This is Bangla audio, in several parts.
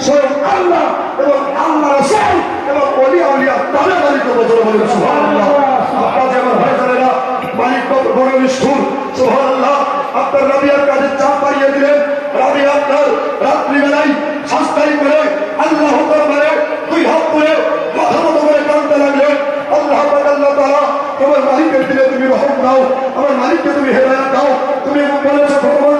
স্বয়ং আল্লাহ এবং আল্লাহ রাসূল এবং ওলিয়া উলিয়া তাদের বাড়িতে বছর বলেন সুবহানাল্লাহ। আপনার যেমন হয় জানেন না মালিক বড় নিষ্ঠুর সুবহানাল্লাহ। আপনার রাবিয়ার কাছে চাপ পাইয়ে দিলেন, রাবিয়া আপনার রাত্রিবেলায় শাস্তাই করে আল্লাহ দরবারে দুই হাত করে মাথা মতো করে কাঁদতে লাগলেন। আল্লাহ আল্লাহ তাআলা তোমার মালিকের দিলে তুমি রহম দাও, আমার মালিককে তুমি হেদায়েত দাও। তুমি বলেছো ভগবান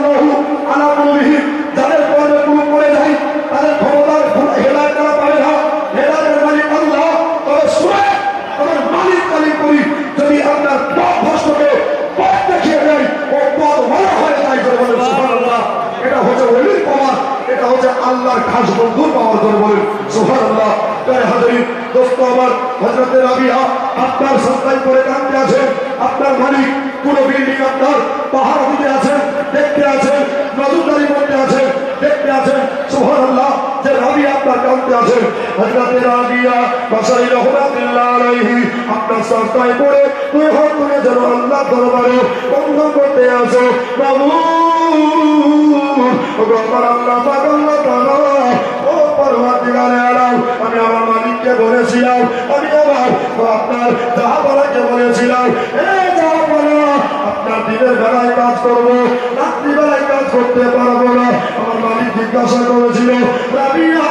আলা কুলুবিহিম, যাদের পরে কুলুব পড়ে যায় তাদের ক্ষমতার হেদায়েত তারা পাবে না। হেদায়েতের মালিক আল্লাহ। তবে শুনে আমার মালিক মালিক করি যদি আপনার পথ ভ্রষ্টকে পথ দেখিয়ে দেয় ও পথ মারা হয়ে যায় করে বলেন সুবহানাল্লাহ। এটা হচ্ছে ওলির পাওয়ার, এটা হচ্ছে আল্লাহর খাস বন্ধুর পাওয়ার করে বলেন সুবহানাল্লাহ। তাই হাজরিন দোস্ত আমার হযরত রাবিয়া আপনার সন্তান করে কাঁদতে আছেন। আপনার মালিক পুরো বিল্ডিং আপনার পাহাড় দিতে আছেন, দেখতে আছেন, নজরদারি করতে আছেন, দেখতে আছেন সুবহানাল্লাহ। যে রাবিয়া আপনার কাঁদতে আছেন, হযরত রাবিয়া বাসারি রাহমাতুল্লাহ আলাইহি আপনার সন্তান করে দুই হাত তুলে যেন আল্লাহ দরবারে বন্ধন করতে আছে। আমার আল্লাহ পাক আল্লাহ তাআলা ও পরওয়ারদিগারে আলম, আমি আমার মালিককে বলেছিলাম, আমি আমার আপনার জাহাপানাকে বলেছিলাম, জাহাপানা আপনার দিনের বেলায় কাজ করবো, রাত্রি বেলায় কাজ করতে পারবো না। আমার মালিক জিজ্ঞাসা করেছিল, রাবিয়া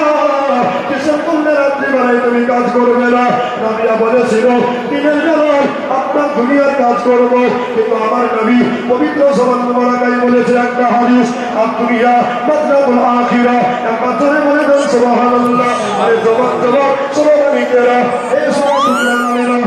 কিসের করলে রাত্রি বেলায় তুমি কাজ করবে না? রাবিয়া বলেছিল দিনের বেলায় আপনার দুনিয়ার কাজ করবো। কিন্তু আমার নবী পবিত্র জবান মুবারাকায় বলেছে একটা হাদিস, আর দুনিয়া মাতরাবুল আখিরা। একবার ধরে বলে দেন সুবহানাল্লাহ। আরে জবান জবান সুবহানাল্লাহ। এই সব দুনিয়া